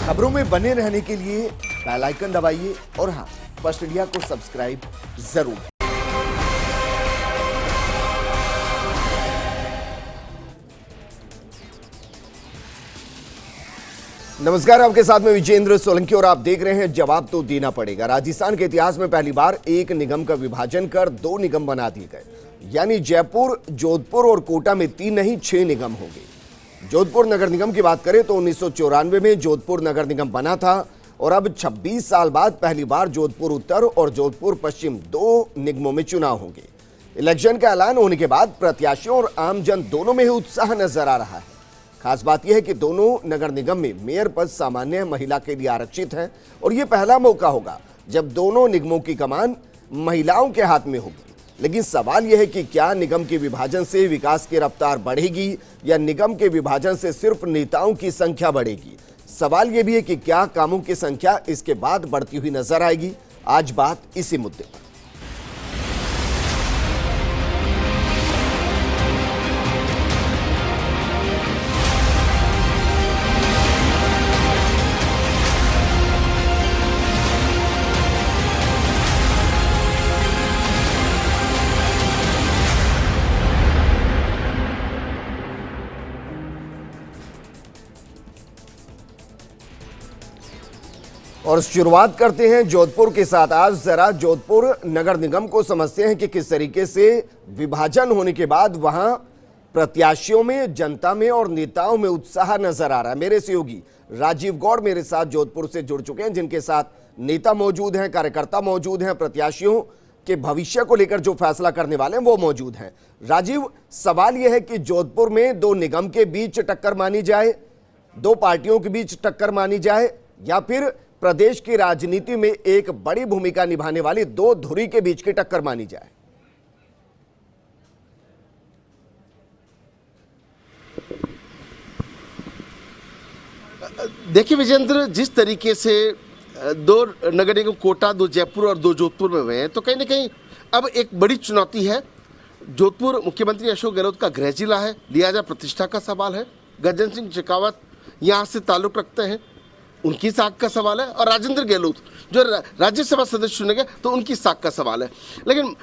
खबरों में बने रहने के लिए बेल आइकन दबाइए और हाँ, फर्स्ट इंडिया को सब्सक्राइब जरूर। नमस्कार, आपके साथ में विजेंद्र सोलंकी और आप देख रहे हैं जवाब तो देना पड़ेगा। राजस्थान के इतिहास में पहली बार एक निगम का विभाजन कर 2 निगम बना दिए गए, यानी जयपुर, जोधपुर और कोटा में 3 नहीं 6 निगम होंगे। जोधपुर नगर निगम की बात करें तो 1994 में जोधपुर नगर निगम बना था और अब 26 साल बाद पहली बार जोधपुर उत्तर और जोधपुर पश्चिम 2 निगमों में चुनाव होंगे। इलेक्शन का ऐलान होने के बाद प्रत्याशियों और आमजन दोनों में ही उत्साह नजर आ रहा है। खास बात यह है कि दोनों नगर निगम में मेयर पद सामान्य महिला के लिए आरक्षित है और यह पहला मौका होगा जब दोनों निगमों की कमान महिलाओं के हाथ में होगी। लेकिन सवाल यह है कि क्या निगम के विभाजन से विकास की रफ्तार बढ़ेगी या निगम के विभाजन से सिर्फ नेताओं की संख्या बढ़ेगी। सवाल यह भी है कि क्या कामों की संख्या इसके बाद बढ़ती हुई नजर आएगी। आज बात इसी मुद्दे पर। और शुरुआत करते हैं जोधपुर के साथ। आज जरा जोधपुर नगर निगम को समझते हैं कि किस तरीके से विभाजन होने के बाद वहां प्रत्याशियों में, जनता में और नेताओं में उत्साह नजर आ रहा है। मेरे सहयोगी राजीव गौड़ मेरे साथ जोधपुर से जुड़ चुके हैं, जिनके साथ नेता मौजूद हैं, कार्यकर्ता मौजूद हैं, प्रत्याशियों के भविष्य को लेकर जो फैसला करने वाले हैं वो मौजूद हैं। राजीव, सवाल यह है कि जोधपुर में 2 निगम के बीच टक्कर मानी जाए, 2 पार्टियों के बीच टक्कर मानी जाए, या फिर प्रदेश की राजनीति में एक बड़ी भूमिका निभाने वाली 2 धुरी के बीच की टक्कर मानी जाए। देखिए विजेंद्र, जिस तरीके से 2 नगर निगम कोटा, 2 जयपुर और 2 जोधपुर में हुए हैं, तो कहीं ना कहीं अब एक बड़ी चुनौती है। जोधपुर मुख्यमंत्री अशोक गहलोत का गृह जिला है, लिहाजा प्रतिष्ठा का सवाल है। गजेंद्र सिंह शेखावत यहाँ से ताल्लुक रखते हैं, उनकी साख का सवाल है। और राजेंद्र गहलोत जो राज्यसभा सदस्य चुने गए, तो उनकी साख का सवाल है। लेकिन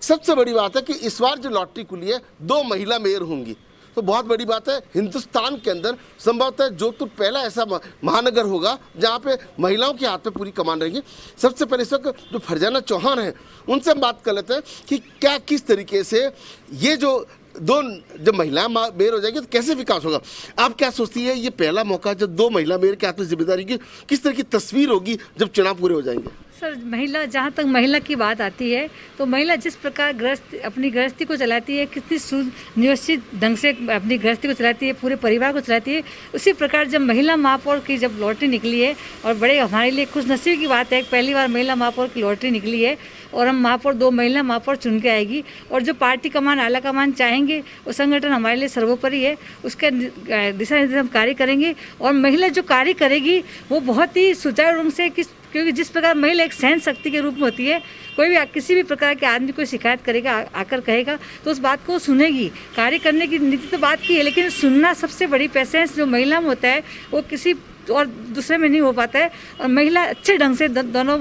सबसे बड़ी बात है कि इस बार जो लॉटरी खुली है 2 महिला मेयर होंगी, तो बहुत बड़ी बात है। हिंदुस्तान के अंदर संभवतः जोधपुर पहला ऐसा महानगर होगा जहां पे महिलाओं के हाथ में पूरी कमान रहेगी। सबसे पहले इस वक्त जो फरजाना चौहान है उनसे हम बात कर लेते हैं कि क्या, किस तरीके से ये जब महिला मेयर हो जाएगी तो कैसे विकास होगा। आप क्या सोचती है, ये पहला मौका जब 2 महिला मेयर के हाथ में जिम्मेदारी की, किस तरह की तस्वीर होगी जब चुनाव पूरे हो जाएंगे? सर, महिला, जहाँ तक महिला की बात आती है तो महिला जिस प्रकार अपनी गृहस्थी को चलाती है, कितनी सुनियोजित ढंग से अपनी गृहस्थी को चलाती है, पूरे परिवार को चलाती है, उसी प्रकार जब महिला महापौर की जब लॉटरी निकली है, और बड़े हमारे लिए खुशनसीबी की बात है, पहली बार महिला महापौर की लॉटरी निकली है और हम महापौर 2 महिला महापौर चुन के आएगी। और जो पार्टी कमान, आला कमान चाहेंगे, वो संगठन हमारे लिए सर्वोपरि है, उसके दिशा निर्देश हम कार्य करेंगे। और महिला जो कार्य करेगी वो बहुत ही सुचारू रूप से, क्योंकि जिस प्रकार महिला एक सहन शक्ति के रूप में होती है, कोई भी किसी भी प्रकार के आदमी को शिकायत करेगा, आकर कहेगा तो उस बात को सुनेगी। कार्य करने की नीति तो बात की है, लेकिन सुनना सबसे बड़ी पेशेंस जो महिला में होता है वो किसी और दूसरे में नहीं हो पाता है। और महिला अच्छे ढंग से दोनों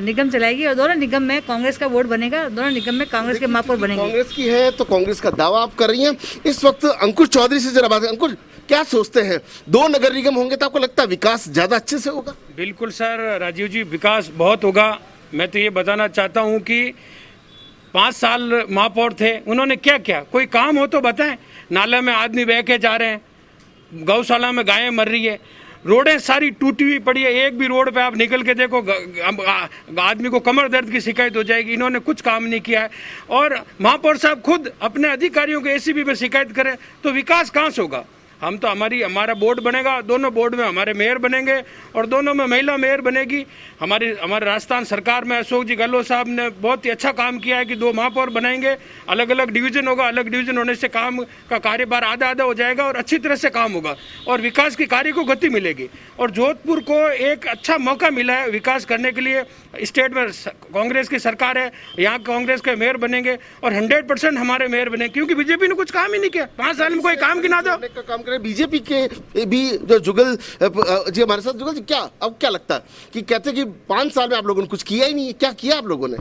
निगम चलाएगी और दोनों निगम में कांग्रेस का वोट बनेगा, दोनों निगम में कांग्रेस के महापौर बनेंगे। कांग्रेस की है तो कांग्रेस का दावा आप कर रही हैं। इस वक्त अंकुश चौधरी से जरा बात है। अंकुश, क्या सोचते हैं, 2 नगर निगम होंगे तो आपको लगता है विकास ज्यादा अच्छे से होगा? बिल्कुल सर, राजीव जी, विकास बहुत होगा। मैं तो ये बताना चाहता हूँ कि 5 साल महापौर थे, उन्होंने क्या किया? कोई काम हो तो बताएं। नाले में आदमी बह के जा रहे हैं, गौशाला में गायें मर रही है, रोडें सारी टूटी हुई पड़ी है, एक भी रोड पे आप निकल के देखो आदमी को कमर दर्द की शिकायत हो जाएगी। इन्होंने कुछ काम नहीं किया है। और महापौर साहब खुद अपने अधिकारियों को एसीबी में शिकायत करें तो विकास कहाँ से होगा? हम तो हमारा बोर्ड बनेगा, दोनों बोर्ड में हमारे मेयर बनेंगे और दोनों में महिला मेयर बनेगी। हमारे राजस्थान सरकार में अशोक जी गहलोत साहब ने बहुत ही अच्छा काम किया है कि 2 महापौर बनाएंगे, अलग अलग डिवीजन होगा, अलग डिवीजन होने से काम का कार्यभार आधा आधा हो जाएगा और अच्छी तरह से काम होगा और विकास के कार्य को गति मिलेगी। और जोधपुर को एक अच्छा मौका मिला है विकास करने के लिए। स्टेट में कांग्रेस की सरकार है, यहाँ कांग्रेस के मेयर बनेंगे और 100% हमारे मेयर बने, क्योंकि बीजेपी ने कुछ काम ही नहीं किया। 5 साल में कोई काम गिना दो। रहे बीजेपी के भी जो जुगल जी हमारे साथ जुगल जी, क्या अब क्या लगता है कि कहते हैं कि 5 साल में आप लोगों ने कुछ किया ही नहीं है, क्या किया आप लोगों ने?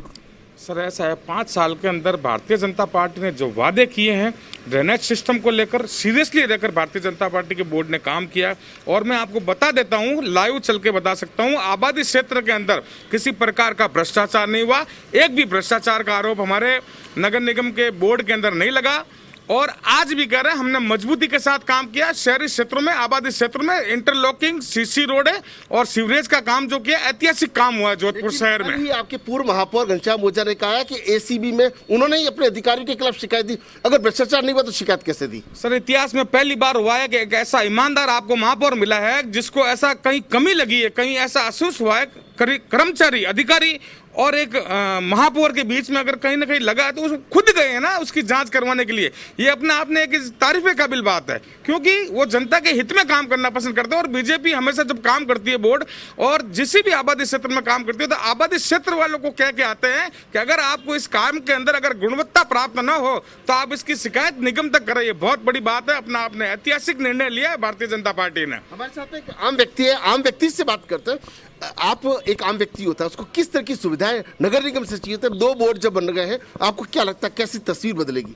सर ऐसा है, 5 साल के अंदर भारतीय जनता पार्टी ने जो वादे किए हैं ड्रेनेज सिस्टम को लेकर सीरियसली लेकर भारतीय जनता पार्टी के बोर्ड ने काम किया। और मैं आपको बता देता हूं, लाइव चल के बता सकता हूं, आबादी क्षेत्र के अंदर किसी प्रकार का भ्रष्टाचार नहीं हुआ। एक भी भ्रष्टाचार का आरोप हमारे नगर निगम के बोर्ड के अंदर नहीं लगा। और आज भी कह रहे हैं, हमने मजबूती के साथ काम किया। शहरी क्षेत्रों में, आबादी क्षेत्रों में इंटरलॉकिंग, सीसी रोड है और सीवरेज का काम जो किया, ऐतिहासिक काम हुआ है जोधपुर शहर में। अभी आपके पूर्व महापौर घनश्याम ओझा ने कहा है कि एसीबी में उन्होंने ही अपने अधिकारियों के खिलाफ शिकायत दी। अगर भ्रष्टाचार नहीं हुआ तो शिकायत कैसे दी? सर इतिहास में पहली बार हुआ है कि एक ऐसा ईमानदार आपको महापौर मिला है जिसको ऐसा कहीं कमी लगी है, कहीं ऐसा असूस हुआ है कर्मचारी, अधिकारी और एक महापौर के बीच में अगर कहीं ना कहीं लगा है तो उसको खुद गए हैं ना उसकी जांच करवाने के लिए। ये अपने आप में एक तारीफ काबिल बात है, क्योंकि वो जनता के हित में काम करना पसंद करते हैं। और बीजेपी हमेशा जब काम करती है बोर्ड और जिस भी आबादी क्षेत्र में काम करती है तो आबादी क्षेत्र वालों को कह के आते हैं कि अगर आपको इस काम के अंदर अगर गुणवत्ता प्राप्त न हो तो आप इसकी शिकायत निगम तक करें। ये बहुत बड़ी बात है, अपना आपने ऐतिहासिक निर्णय लिया है भारतीय जनता पार्टी ने। हमारे साथ एक आम व्यक्ति है, आम व्यक्ति से बात करते हैं। आप एक आम व्यक्ति होता है, उसको किस तरह की सुविधाएं नगर निगम से चाहिए? 2 बोर्ड जब बन गए हैं, आपको क्या लगता है कैसी तस्वीर बदलेगी?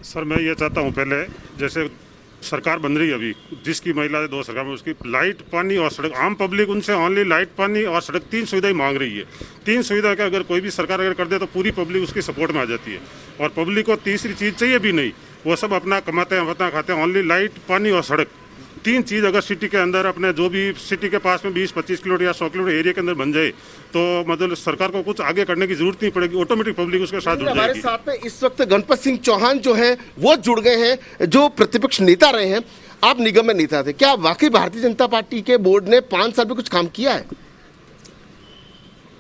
सर मैं ये चाहता हूँ, पहले जैसे सरकार बन रही है अभी, जिसकी महिला है 2 सरकार में, उसकी लाइट, पानी और सड़क, आम पब्लिक उनसे ओनली लाइट, पानी और सड़क 3 सुविधाएं मांग रही है। 3 सुविधा का अगर कोई भी सरकार अगर कर दे तो पूरी पब्लिक उसकी सपोर्ट में आ जाती है। और पब्लिक को तीसरी चीज़ चाहिए भी नहीं, वो सब अपना कमाते हैं, अपना खाते हैं। ओनली लाइट, पानी और सड़क, 3 चीज़ अगर सिटी के अंदर अपने जो भी सिटी के पास में 20-25 किलोमीटर या 100 किलोमीटर एरिया के अंदर बन जाए तो मतलब सरकार को कुछ आगे करने की जरूरत नहीं पड़ेगी, ऑटोमेटिक पब्लिक उसके साथ जुड़ जाएगी। हमारे साथ में इस वक्त गणपत सिंह चौहान जो है वो जुड़ गए हैं, जो प्रतिपक्ष नेता रहे हैं। आप निगम में नेता थे, क्या वाकई भारतीय जनता पार्टी के बोर्ड ने 5 साल में कुछ काम किया है?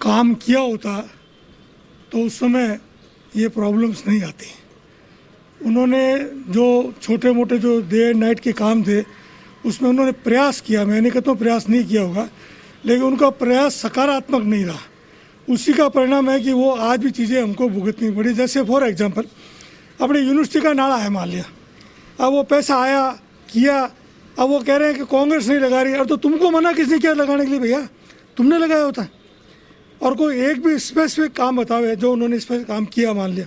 काम किया होता तो उस समय ये प्रॉब्लम्स नहीं आती। उन्होंने जो छोटे मोटे जो डे एंड नाइट के काम थे उसमें उन्होंने प्रयास किया, मैंने कहता हूँ प्रयास नहीं किया होगा, लेकिन उनका प्रयास सकारात्मक नहीं रहा। उसी का परिणाम है कि वो आज भी चीज़ें हमको भुगतनी पड़ी। जैसे फॉर एग्जांपल अपने यूनिवर्सिटी का नाला है मान लिया, अब वो पैसा आया किया, अब वो कह रहे हैं कि कांग्रेस नहीं लगा रही। और तो तुमको मना किसने किया लगाने के लिए? भैया तुमने लगाया होता। और कोई एक भी स्पेसिफिक काम बताओ जो उन्होंने स्पेसिफिक काम किया मान लिया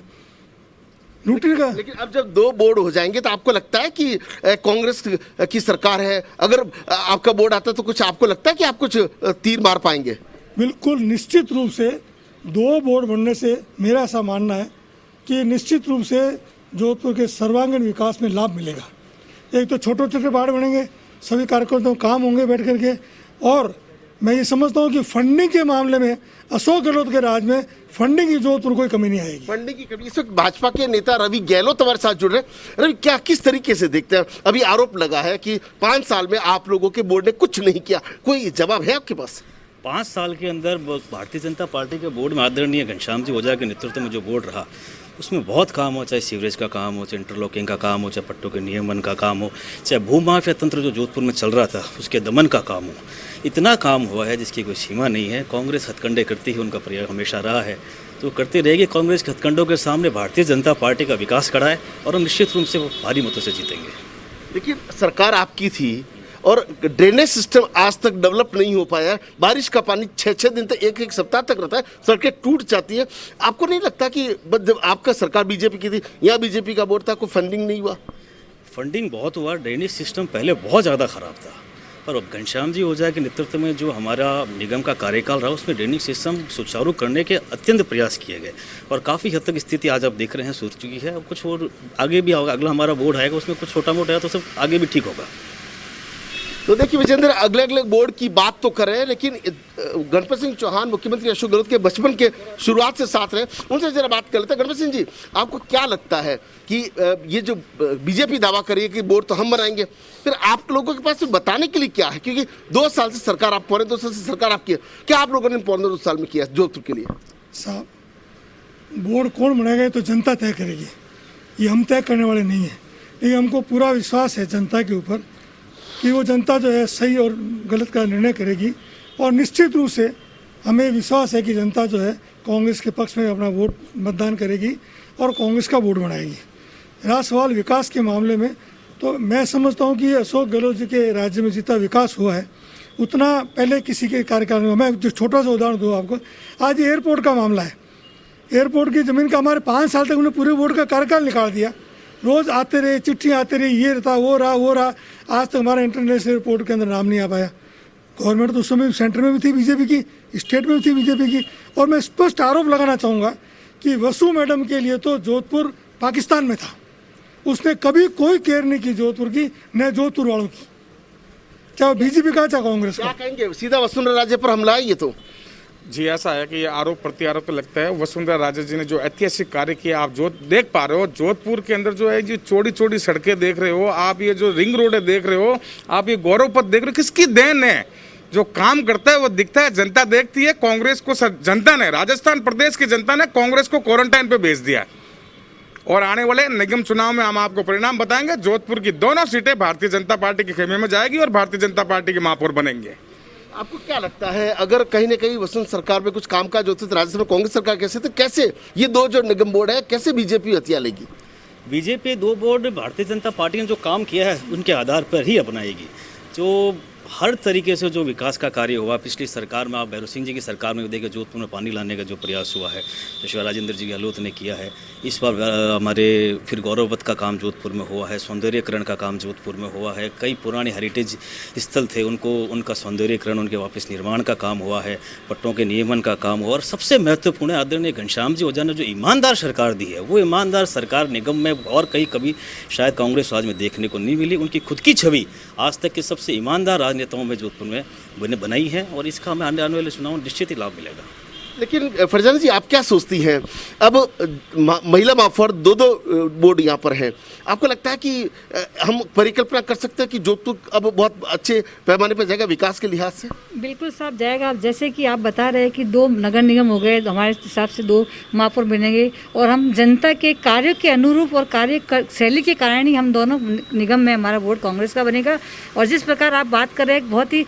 रूटीन का। लेकिन अब जब 2 बोर्ड हो जाएंगे तो आपको लगता है कि कांग्रेस की सरकार है, अगर आपका बोर्ड आता है तो कुछ आपको लगता है कि आप कुछ तीर मार पाएंगे? बिल्कुल निश्चित रूप से 2 बोर्ड बनने से मेरा ऐसा मानना है कि निश्चित रूप से जोधपुर के सर्वांगीण विकास में लाभ मिलेगा। एक तो छोटे छोटे वार्ड बनेंगे, सभी कार्यकर्ताओं काम होंगे बैठ करके। और मैं ये समझता हूँ कि फंडिंग के मामले में अशोक गहलोत के राज में फंडिंग की जोधपुर कोई कमी नहीं आएगी। फंडिंग की कमी, इस वक्त भाजपा के नेता रवि गहलोत हमारे साथ जुड़ रहे हैं। रवि, क्या किस तरीके से देखते हैं? अभी आरोप लगा है कि 5 साल में आप लोगों के बोर्ड ने कुछ नहीं किया, कोई जवाब है आपके पास? 5 साल के अंदर भारतीय जनता पार्टी के बोर्ड में आदरणीय घनश्याम जी ओझा के नेतृत्व में जो बोर्ड रहा उसमें बहुत काम हो, चाहे सीवरेज का काम हो, चाहे इंटरलॉकिंग का काम हो, चाहे पट्टों के नियमन का काम हो, चाहे भूमाफिया तंत्र जो जोधपुर में चल रहा था उसके दमन का काम हो। इतना काम हुआ है जिसकी कोई सीमा नहीं है। कांग्रेस हथकंडे करती है, उनका प्रयास हमेशा रहा है, तो करती रहेगी। कांग्रेस के हथकंडों के सामने भारतीय जनता पार्टी का विकास खड़ा है और निश्चित रूप से वो भारी मतों से जीतेंगे। देखिए, सरकार आपकी थी और ड्रेनेज सिस्टम आज तक डेवलप नहीं हो पाया है। बारिश का पानी 6-6 दिन तक, एक सप्ताह तक रहता है, सड़कें टूट जाती है। आपको नहीं लगता कि जब आपका सरकार बीजेपी की थी, यहाँ बीजेपी का बोर्ड था, कोई फंडिंग नहीं हुआ? फंडिंग बहुत हुआ, ड्रेनेज सिस्टम पहले बहुत ज़्यादा खराब था, पर अब घनश्याम जी ओझा के नेतृत्व में जो हमारा निगम का कार्यकाल रहा उसमें ड्रेनेज सिस्टम सुचारू करने के अत्यंत प्रयास किए गए और काफ़ी हद तक स्थिति आज आप देख रहे हैं सुधर चुकी है। अब कुछ और आगे भी होगा, अगला हमारा बोर्ड आएगा उसमें कुछ छोटा मोटा है तो सब आगे भी ठीक होगा। तो देखिए विजेंद्र, अगले अगले बोर्ड की बात तो कर रहे हैं, लेकिन गणपत सिंह चौहान मुख्यमंत्री अशोक गहलोत के बचपन के शुरुआत से साथ रहे, उनसे जरा बात कर लेते हैं। गणपत सिंह जी, आपको क्या लगता है कि ये जो बीजेपी दावा कर रही है कि बोर्ड तो हम बनाएंगे, फिर आप लोगों के पास बताने के लिए क्या है? क्योंकि 2 साल से सरकार, आप पौने 2 साल से सरकार आपकी है, क्या आप लोगों ने पौने 2 साल में किया जोधपुर के लिए? साहब, बोर्ड कौन बनाएगा ये तो जनता तय करेगी, ये हम तय करने वाले नहीं हैं। लेकिन हमको पूरा विश्वास है जनता के ऊपर कि वो जनता जो है सही और गलत का निर्णय करेगी। और निश्चित रूप से हमें विश्वास है कि जनता जो है कांग्रेस के पक्ष में अपना वोट मतदान करेगी और कांग्रेस का बोर्ड बनाएगी। रहा सवाल विकास के मामले में, तो मैं समझता हूँ कि अशोक गहलोत जी के राज्य में जितना विकास हुआ है उतना पहले किसी के कार्यकाल में। मैं जो छोटा सा उदाहरण दूँ आपको, आज एयरपोर्ट का मामला है। एयरपोर्ट की ज़मीन का हमारे 5 साल तक उन्होंने पूरे बोर्ड का कार्यकाल निकाल दिया। रोज़ आते रहे, चिट्ठियाँ आते रही, ये रहता वो रहा। आज तक हमारा इंटरनेशनल एयरपोर्ट के अंदर नाम नहीं आ पाया। गवर्नमेंट तो उस समय सेंटर में भी थी बीजेपी की, स्टेट में भी थी बीजेपी की। और मैं स्पष्ट आरोप लगाना चाहूँगा कि वसु मैडम के लिए तो जोधपुर पाकिस्तान में था। उसने कभी कोई केयर नहीं की जोधपुर की, न जोधपुर वालों की, चाहे बीजेपी का चाहे कांग्रेस का। क्या कहेंगे, सीधा वसुंधरा राजे पर हमला है ये तो? जी ऐसा है कि ये आरोप प्रत्यारोप तो लगता है। वसुंधरा राजे जी ने जो ऐतिहासिक कार्य किया, आप जो देख पा रहे हो जोधपुर के अंदर जो है, जो चौड़ी चौड़ी सड़कें देख रहे हो आप, ये जो रिंग रोड देख रहे हो आप, ये गौरव पथ देख रहे हो, किसकी देन है? जो काम करता है वो दिखता है, जनता देखती है। कांग्रेस को जनता ने, राजस्थान प्रदेश की जनता ने कांग्रेस को क्वारंटाइन पे भेज दिया। और आने वाले निगम चुनाव में हम आपको परिणाम बताएंगे। जोधपुर की दोनों सीटें भारतीय जनता पार्टी के खेमे में जाएगी और भारतीय जनता पार्टी के महापौर बनेंगे। आपको क्या लगता है, अगर कहीं ना कहीं वसुंध सरकार में कुछ कामकाज होते तो राजस्थान में कांग्रेस सरकार कैसे, तो कैसे ये दो जो निगम बोर्ड है, कैसे बीजेपी हथिया लेगी? BJP 2 board Bharatiya Janata party ने जो काम किया है उनके आधार पर ही अपनाएगी। जो हर तरीके से जो विकास का कार्य हुआ पिछली सरकार में, आप भैरव सिंह जी की सरकार में देखिए जोधपुर में पानी लाने का जो प्रयास हुआ है, जो राजेंद्र जी गहलोत ने किया है। इस बार हमारे फिर गौरववत का काम जोधपुर में हुआ है, सौंदर्यकरण का काम जोधपुर में हुआ है। कई पुराने हेरिटेज स्थल थे, उनका सौंदर्यकरण, उनके वापस निर्माण का काम हुआ है, पट्टों के नियमन का काम हुआ। और सबसे महत्वपूर्ण है आदरणीय घनश्याम जी ओझा ने जो ईमानदार सरकार दी है, वो ईमानदार सरकार निगम में और कभी शायद कांग्रेस राज में देखने को नहीं मिली। उनकी खुद की छवि आज तक के सबसे ईमानदार राजनेताओं में जोधपुर में बनाई है और इसका हमें आने वाले चुनाव में निश्चित ही लाभ मिलेगा। लेकिन फरजाना जी, आप क्या सोचती हैं, अब महिला महापौर 2 बोर्ड यहाँ पर हैं, आपको लगता है कि हम परिकल्पना कर सकते हैं कि जोधपुर अब बहुत अच्छे पैमाने पर जाएगा विकास के लिहाज से? बिल्कुल साहब जाएगा। जैसे कि आप बता रहे हैं कि 2 नगर निगम हो गए, तो हमारे हिसाब से 2 महापौर बनेंगे और हम जनता के कार्यों के अनुरूप और कार्य शैली के कारण ही हम दोनों निगम में हमारा वोट कांग्रेस का बनेगा। और जिस प्रकार आप बात कर रहे हैं बहुत ही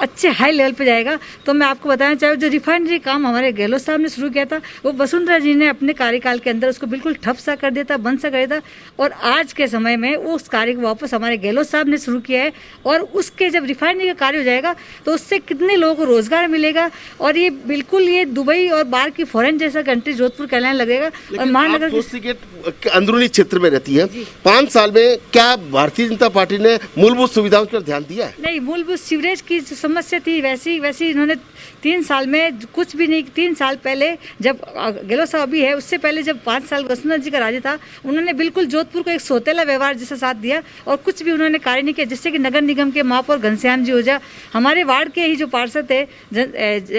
अच्छे हाई लेवल पे जाएगा। तो मैं आपको बताना चाहूँ, जो रिफाइनरी काम हमारे गहलोत साहब ने शुरू किया था, वो वसुंधरा जी ने अपने कार्यकाल के अंदर उसको बिल्कुल ठप सा कर दिया था, बंद सा कर दिया था। और आज के समय में वो उस कार्य को वापस हमारे गहलोत साहब ने शुरू किया है। और उसके जब रिफाइनरी का कार्य हो जाएगा तो उससे कितने लोगों को रोजगार मिलेगा। और ये बिल्कुल ये दुबई और बाहर की फॉरेन जैसा कंट्री जोधपुर कहलाने लगेगा। और महानगर के अंदरूनी क्षेत्र में रहती है, 5 साल में क्या भारतीय जनता पार्टी ने मूलभूत सुविधाओं पर ध्यान दिया है? नहीं, मूलभूत सीवरेज की समस्या थी वैसी इन्होंने 3 साल में कुछ भी नहीं। 3 साल पहले जब गहलोत साहब भी है, उससे पहले जब 5 साल वसुंधरा जी का राज्य था, उन्होंने बिल्कुल जोधपुर को एक सौतेला व्यवहार जैसा साथ दिया और कुछ भी उन्होंने कार्य नहीं किया। जिससे कि नगर निगम के महापौर घनश्याम जी ओझा, हमारे वार्ड के ही जो पार्षद थे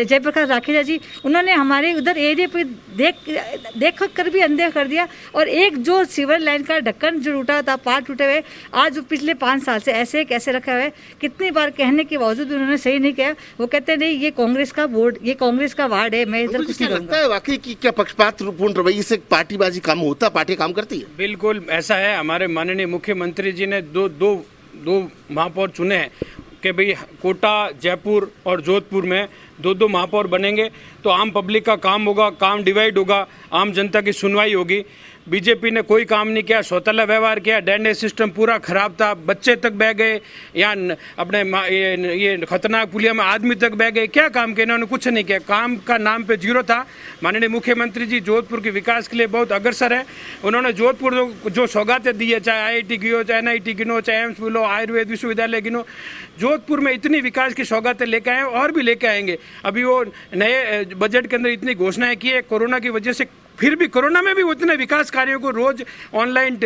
जयप्रकाश राखेजा जी, उन्होंने हमारे उधर एरिया पे देख कर भी अनदेखा कर दिया। और एक जो सीवर लाइन का ढक्कन जो टूटा था, पार्ट टूटे हुए, आज पिछले 5 साल से ऐसे कैसे रखा हुआ है, कितनी बार कहने के बावजूद भी उन्होंने सही नहीं किया। वो कहते नहीं, ये कांग्रेस का बोर्ड, ये कांग्रेस का वार्ड है, मैं इधर कुछ नहीं लगता है वाकई कि क्या पक्षपातपूर्ण रवैये से पार्टीबाजी काम होता, पार्टी काम करती है? बिल्कुल ऐसा है। हमारे माननीय मुख्यमंत्री जी ने दो महापौर चुने हैं कि भाई कोटा, जयपुर और जोधपुर में 2 महापौर बनेंगे तो आम पब्लिक का काम होगा, काम डिवाइड होगा, आम जनता की सुनवाई होगी। बीजेपी ने कोई काम नहीं किया, सौतेला व्यवहार किया, ड्रेनेज सिस्टम पूरा खराब था, बच्चे तक बह गए, यहाँ अपने ये खतरनाक पुलिया में आदमी तक बह गए। क्या काम किया इन्होंने? कुछ नहीं किया। काम का नाम पे 0 था। माननीय मुख्यमंत्री जी जोधपुर के विकास के लिए बहुत अग्रसर है। उन्होंने जोधपुर जो सौगातें दी है, चाहे IIT गिनो, चाहे NIT गिनो, चाहे एम्स गिनो, आयुर्वेद विश्वविद्यालय गिनो, जोधपुर में इतनी विकास की सौगातें लेके आए और भी लेके आएंगे। अभी वो नए बजट के अंदर इतनी घोषणाएं की है, कोरोना की वजह से, फिर भी कोरोना में भी उतने विकास कार्यों को रोज ऑनलाइन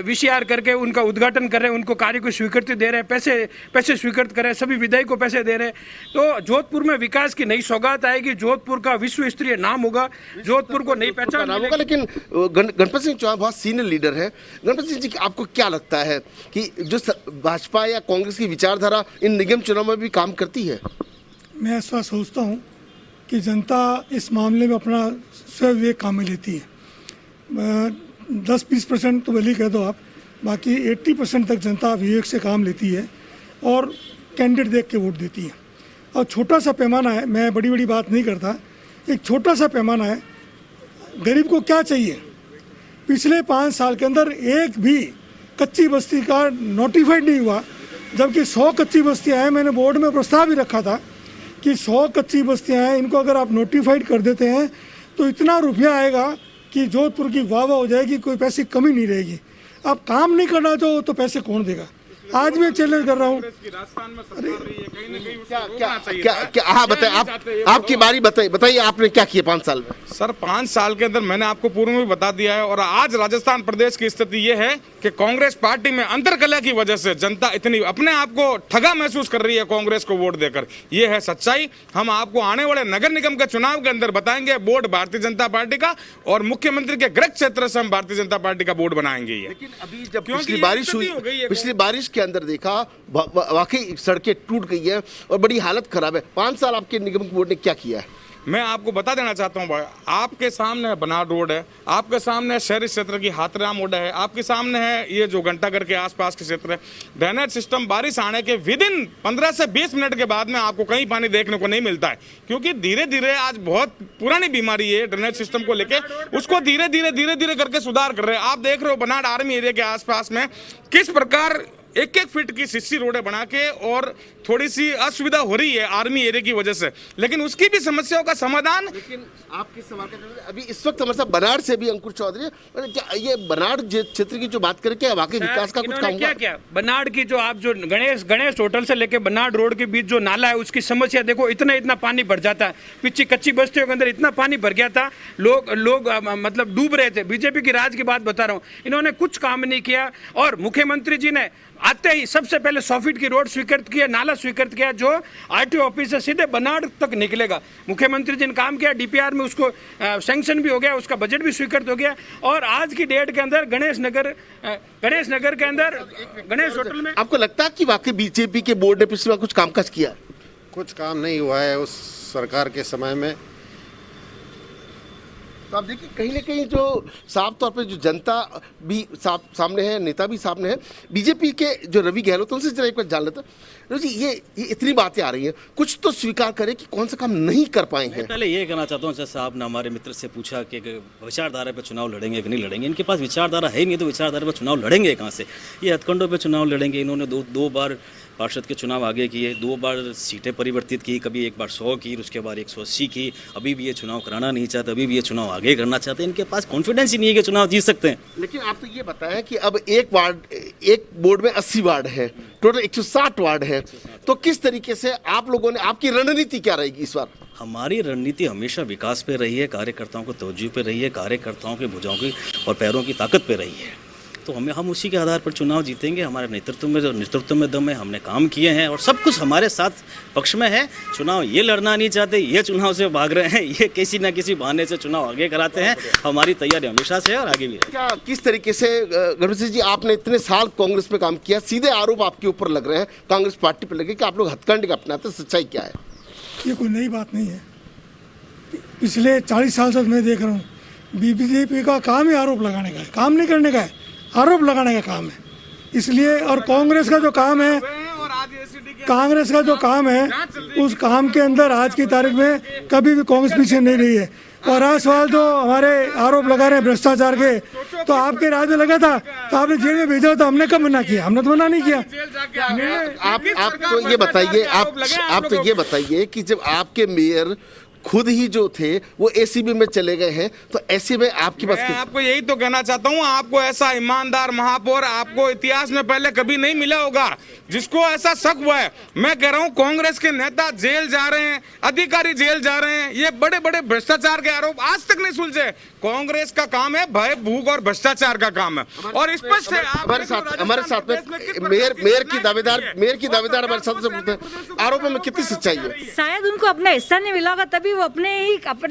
VCR करके उनका उद्घाटन कर रहे हैं, उनको कार्य को स्वीकृति दे रहे हैं, पैसे स्वीकृत कर रहे हैं, सभी विधायक को पैसे दे रहे हैं। तो जोधपुर में विकास की नई सौगात आएगी, जोधपुर का विश्व स्तरीय नाम होगा, जोधपुर को नई पहचान होगा। लेकिन गणपत सिंह चौहान बहुत सीनियर लीडर है। गणपत सिंह जी, आपको क्या लगता है कि जो भाजपा या कांग्रेस की विचारधारा इन निगम चुनाव में भी काम करती है? मैं ऐसा सोचता हूँ कि जनता इस मामले में अपना स्वविवेक काम में लेती है। 10-20% तो भले कह दो आप, बाकी 80% तक जनता विवेक से काम लेती है और कैंडिडेट देख के वोट देती है। और छोटा सा पैमाना है, मैं बड़ी बड़ी बात नहीं करता, एक छोटा सा पैमाना है। गरीब को क्या चाहिए? पिछले 5 साल के अंदर एक भी कच्ची बस्ती का नोटिफाइड नहीं हुआ, जबकि 100 कच्ची बस्तियाँ हैं। मैंने बोर्ड में प्रस्ताव भी रखा था कि 100 कच्ची बस्तियाँ हैं, इनको अगर आप नोटिफाइड कर देते हैं तो इतना रुपया आएगा कि जोधपुर की वाह वाह हो जाएगी, कोई पैसे कमी नहीं रहेगी। अब काम नहीं करना तो पैसे कौन देगा? आज मैं चैलेंज कर रहा हूँ। हाँ बताइए, आपकी बारी बताइए आपने क्या किया 5 साल में? सर 5 साल के अंदर मैंने आपको पूर्व में भी बता दिया है। और आज राजस्थान प्रदेश की स्थिति ये है कि कांग्रेस पार्टी में अंतर्कलह की वजह से जनता इतनी अपने आप को ठगा महसूस कर रही है कांग्रेस को वोट देकर। ये है सच्चाई। हम आपको आने वाले नगर निगम के चुनाव के अंदर बताएंगे बोर्ड भारतीय जनता पार्टी का, और मुख्यमंत्री के गृह क्षेत्र से हम भारतीय जनता पार्टी का बोर्ड बनाएंगे। ये लेकिन अभी जब पिछली बारिश हुई, पिछली बारिश के अंदर देखा वाकई सड़कें टूट गई है और बड़ी हालत खराब है। 5 साल आपके निगम बोर्ड ने क्या किया है? मैं आपको बता देना चाहता हूँ भाई, आपके सामने बनाड़ रोड है, आपके सामने शहरी क्षेत्र की हाथराम रोड है, आपके सामने है ये जो घंटाघर के आसपास के क्षेत्र है। ड्रेनेज सिस्टम बारिश आने के विदिन 15 से 20 मिनट के बाद में आपको कहीं पानी देखने को नहीं मिलता है, क्योंकि धीरे धीरे आज बहुत पुरानी बीमारी है ड्रेनेज सिस्टम को लेके, उसको धीरे धीरे करके सुधार कर रहे हैं। आप देख रहे हो बनाड़ आर्मी एरिया के आसपास में किस प्रकार 1-1 फीट की सीसी रोडें बना के और थोड़ी सी असुविधा हो रही है आर्मी एरिया की वजह से, लेकिन उसकी भी समस्याओं का समाधान। लेकिन आपके सवाल का अभी इस वक्त हमारे साथ बनाड़ से भी अंकुर चौधरी, क्या ये बनाड़ क्षेत्र की जो बात करें क्या वाकई विकास का कुछ काम हुआ? क्या बनाड़ की जो आप जो गणेश होटल से लेके बनाड़ रोड के बीच जो नाला है उसकी समस्या देखो, इतना पानी भर जाता है। पीछे कच्ची बस्तियों के अंदर इतना पानी भर गया था, लोग मतलब डूब रहे थे। बीजेपी की राज की बात बता रहा हूँ, इन्होंने कुछ काम नहीं किया। और मुख्यमंत्री जी ने आते ही सबसे पहले 100 फीट की रोड स्वीकृत किया, नाला स्वीकृत किया, जो आरटीओ ऑफिस से सीधे बनाड़ तक निकलेगा। मुख्यमंत्री जी ने काम किया, डीपीआर में उसको सैंक्शन भी हो गया, उसका बजट भी स्वीकृत हो गया। और आज की डेट के अंदर गणेश नगर के अंदर गणेश होटल में। आपको लगता है कि वाकई बीजेपी के बोर्ड ने पिछली बार कुछ कामकाज किया? कुछ काम नहीं हुआ है उस सरकार के समय में। तो आप देखिए कहीं ना कहीं जो साफ तौर पे जो जनता भी सामने है, नेता भी सामने है। बीजेपी के जो रवि गहलोत, उनसे जरा एक बार जान लेता हूं जी, ये इतनी बातें आ रही हैं, कुछ तो स्वीकार करें कि कौन सा काम नहीं कर पाए हैं। पहले ये कहना चाहता हूँ, जैसे आपने हमारे मित्र से पूछा कि विचारधारा पे चुनाव लड़ेंगे कि नहीं लड़ेंगे। इनके पास विचारधारा है नहीं, तो विचारधारा पे चुनाव लड़ेंगे कहाँ से? ये हथकंडों पे चुनाव लड़ेंगे। इन्होंने दो बार पार्षद के चुनाव आगे किए, 2 बार सीटें परिवर्तित की, कभी एक बार 100 की, उसके बाद 180 की। अभी भी ये चुनाव कराना नहीं चाहते, अभी भी ये चुनाव आगे करना चाहते हैं। इनके पास कॉन्फिडेंस ही नहीं है कि चुनाव जीत सकते हैं। लेकिन आप तो ये बताएं कि अब एक बोर्ड में 80 वार्ड है, टोटल 160 वार्ड है, तो किस तरीके से आप लोगों ने, आपकी रणनीति क्या रहेगी इस बार? हमारी रणनीति हमेशा विकास पे रही है, कार्यकर्ताओं को तवज्जो पे रही है, कार्यकर्ताओं के भुजाओं की और पैरों की ताकत पे रही है। तो हम उसी के आधार पर चुनाव जीतेंगे। हमारे नेतृत्व में दम है, हमने काम किए हैं और सब कुछ हमारे साथ पक्ष में है। चुनाव ये लड़ना नहीं चाहते, ये चुनाव से भाग रहे हैं, ये किसी न किसी बहाने से चुनाव आगे कराते हैं। हमारी तैयारी हमेशा से है और आगे भी है। क्या किस तरीके से गणेश जी, आपने इतने साल कांग्रेस में काम किया, सीधे आरोप आपके ऊपर लग रहे हैं, कांग्रेस पार्टी पर लगे कि आप लोग हथकंडे अपनाते, सच्चाई क्या है? ये कोई नई बात नहीं है। पिछले 40 साल से मैं देख रहा हूँ, बीजेपी का काम ही आरोप लगाने का है, काम नहीं करने का है, आरोप लगाने का काम है। इसलिए और कांग्रेस का जो काम है, उस काम के अंदर आज की तारीख में कभी भी कांग्रेस पीछे नहीं रही है। और आज सवाल जो हमारे आरोप लगा रहे हैं भ्रष्टाचार के, तो आपके राज में लगा था तो आपने जेल में भेजा, तो हमने कब मना किया? हमने तो मना नहीं किया। आप तो ये बताइए, आप तो ये बताइए कि जब आपके मेयर खुद ही जो थे वो एसीबी में चले गए हैं, तो ऐसे में आपके पास मैं आपको यही तो कहना चाहता हूँ, आपको ऐसा ईमानदार महापौर आपको इतिहास में पहले कभी नहीं मिला होगा जिसको ऐसा शक हुआ है। मैं कह रहा हूँ कांग्रेस के नेता जेल जा रहे हैं, अधिकारी जेल जा रहे हैं, ये बड़े बड़े भ्रष्टाचार के आरोप आज तक नहीं सुलझे। कांग्रेस का काम है भय, भूख और भ्रष्टाचार का काम है। और स्पष्ट है हमारे साथ में मेयर की दावेदार हमारे साथ से आरोपों में कितनी सच्चाई है? शायद उनको अपना हिस्सा नहीं मिला होगा, तभी वो अपने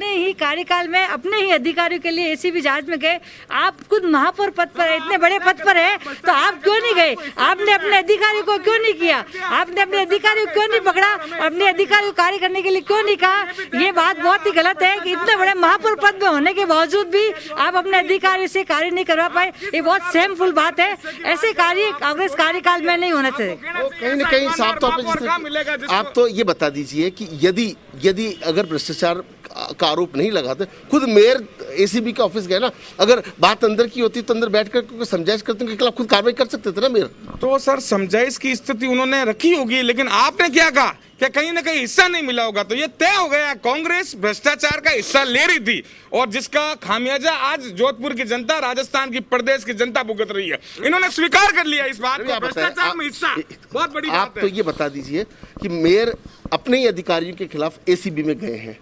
ही कार्यकाल में अपने ही अधिकारियों के लिए एसीबी जांच में गए। आप खुद महापौर पद पर है, इतने बड़े पद पर है, तो आप क्यों नहीं गए? आपने अपने अधिकारियों को क्यों नहीं किया? आपने अपने अधिकारियों को क्यों नहीं पकड़ा? अपने अधिकारियों को कार्य करने के लिए क्यों नहीं कहा? ये बात बहुत ही गलत है कि इतने बड़े महापौर पद में होने के बावजूद भी आप अपने अधिकारियों से कार्य नहीं करवा पाए। ये बहुत शेमफुल बात है। ऐसे कार्य कांग्रेस कार्यकाल में नहीं होना चाहिए। कहीं न कहीं साफ तौर पर आप तो ये बता दीजिए कि यदि अगर भ्रष्टाचार का आरोप नहीं लगाते। खुद मेयर एसीबी का ऑफिस गए ना, अगर बात अंदर की होती तो अंदर बैठकर समझाइश करते उनके खिलाफ खुद कार्रवाई कर सकते थे ना मेयर। तो सर समझाइश की स्थिति उन्होंने रखी होगी, लेकिन आपने क्या कहा कि कहीं ना कहीं हिस्सा नहीं मिला होगा। तो ये तय हो गया, कांग्रेस भ्रष्टाचार का हिस्सा ले रही थी और जिसका खामियाजा आज जोधपुर की जनता, राजस्थान की प्रदेश की जनता भुगत रही है। इन्होंने स्वीकार कर लिया इस बात को, भ्रष्टाचार में हिस्सा। बहुत बड़ी आप बात तो है। ये बता दीजिए कि मेयर अपने ही अधिकारियों के खिलाफ एसीबी में गए हैं।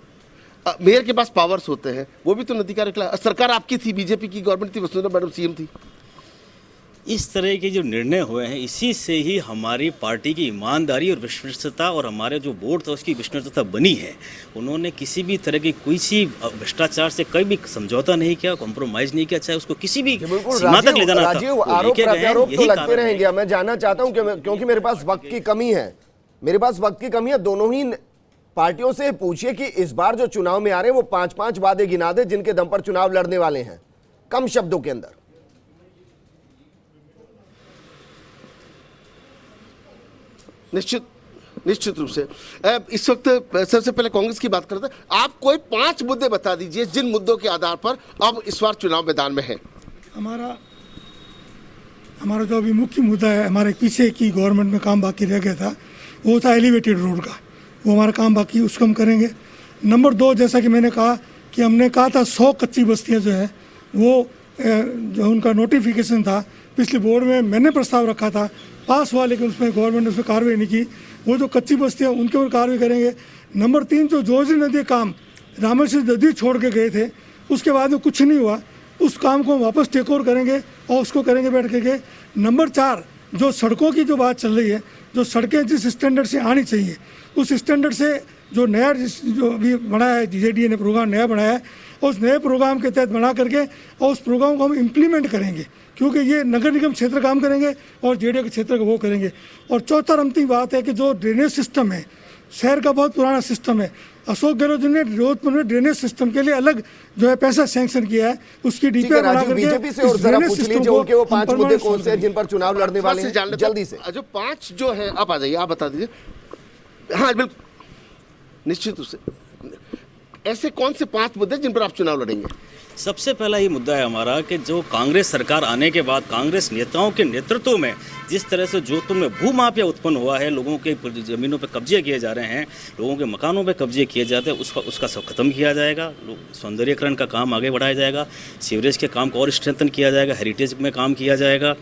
मेयर के पास पावर्स होते हैं, वो भी तो अधिकारी के खिलाफ। सरकार आपकी थी, बीजेपी की गवर्नमेंट थी, वसुंधरा मैडम सीएम थी। इस तरह के जो निर्णय हुए हैं, इसी से ही हमारी पार्टी की ईमानदारी और विश्वसनीयता और हमारे जो बोर्ड था उसकी विश्वसनीयता बनी है। उन्होंने किसी भी तरह की कोई सी भ्रष्टाचार से कभी भी समझौता नहीं किया, कॉम्प्रोमाइज नहीं किया, चाहे उसको किसी भी सीमा तक ले जाना था। राजीव, वो आरोप लेके गए हैं, प्रत्यारोप तो यही लगते कारण है। रहेंगे। मैं जानना चाहता हूं क्योंकि मेरे पास वक्त की कमी है, दोनों ही पार्टियों से पूछिए कि इस बार जो चुनाव में आ रहे हैं वो 5-5 वादे गिना दे जिनके दम पर चुनाव लड़ने वाले हैं, कम शब्दों के अंदर। निश्चित रूप से इस वक्त सबसे पहले कांग्रेस की बात करते हैं। आप कोई 5 मुद्दे बता दीजिए जिन मुद्दों के आधार पर अब इस बार चुनाव मैदान में है। हमारा जो अभी मुख्य मुद्दा है, हमारे पीछे की गवर्नमेंट में काम बाकी रह गया था, वो था एलिवेटेड रोड का। वो हमारा काम बाकी, उसको हम करेंगे। नंबर 2, जैसा कि मैंने कहा कि हमने कहा था 100 कच्ची बस्तियां जो है वो जो उनका नोटिफिकेशन था पिछले बोर्ड में मैंने प्रस्ताव रखा था, पास हुआ, लेकिन उसमें गवर्नमेंट ने उसमें कार्रवाई नहीं की। वो जो कच्ची बस्तियाँ उनके ऊपर कार्रवाई करेंगे। नंबर 3, जो जोजी नदी काम रामेश्वर नदी छोड़ के गए थे, उसके बाद में कुछ नहीं हुआ, उस काम को वापस टेक ओवर करेंगे और उसको करेंगे बैठ के। नंबर 4, जो सड़कों की जो बात चल रही है, जो सड़कें जिस स्टैंडर्ड से आनी चाहिए उस स्टैंडर्ड से जो नया जो अभी बनाया है जेडीए ने प्रोग्राम नया बनाया है, उस नए प्रोग्राम के तहत बना करके और उस प्रोग्राम को हम इम्प्लीमेंट करेंगे, क्योंकि ये नगर निगम क्षेत्र काम करेंगे और जेडीए के क्षेत्र का वो करेंगे। और चौथा अंतिम बात है कि जो ड्रेनेज सिस्टम है, शहर का बहुत पुराना सिस्टम है, अशोक गहलोत जी ने जोधपुर में ड्रेनेज सिस्टम के लिए अलग जो है पैसा सैंक्शन किया है, उसकी डीपीआर बना करके बीजेपी से और जरा पूछ लीजिए उनके वो 5 मुद्दे कौन से हैं जिन पर चुनाव लड़ने वाले हैं, जल्दी से। जो 5 जो है, आप आ जाइए, आप बता दीजिए। हाँ बिल्कुल, निश्चित रूप से ऐसे कौन से 5 मुद्दे जिन पर आप चुनाव लड़ेंगे? सबसे पहला ये मुद्दा है हमारा कि जो कांग्रेस सरकार आने के बाद कांग्रेस नेताओं के नेतृत्व में जिस तरह से जोधपुर में भू माफिया उत्पन्न हुआ है, लोगों के ज़मीनों पर कब्जे किए जा रहे हैं, लोगों के मकानों पर कब्जे किए जाते हैं, उसका सब खत्म किया जाएगा। सौंदर्यीकरण का काम आगे बढ़ाया जाएगा, सीवरेज के काम को और स्ट्रेंथन किया जाएगा, हेरिटेज में काम किया जाएगा,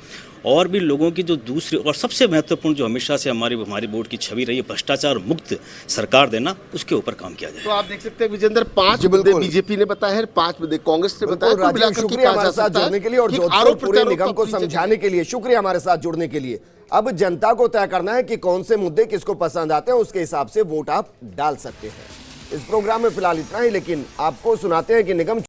और भी लोगों की जो दूसरी और सबसे महत्वपूर्ण जो हमेशा से हमारी बोर्ड की छवि रही है, भ्रष्टाचार मुक्त सरकार देना, उसके ऊपर काम किया जाएगा। तो आप देख सकते हैं विजेंद्र, 5 मुद्दे बीजेपी ने बताया है, 5 मुद्दे कांग्रेस ने बताया। शुक्रिया हमारे साथ जुड़ने के लिए और जोधपुर पूरे निगम को समझाने के लिए शुक्रिया हमारे साथ जुड़ने के लिए। अब जनता को तय करना है कि कौन से मुद्दे किसको पसंद आते हैं, उसके हिसाब से वोट आप डाल सकते हैं। इस प्रोग्राम में फिलहाल इतना ही, लेकिन आपको सुनाते हैं कि निगम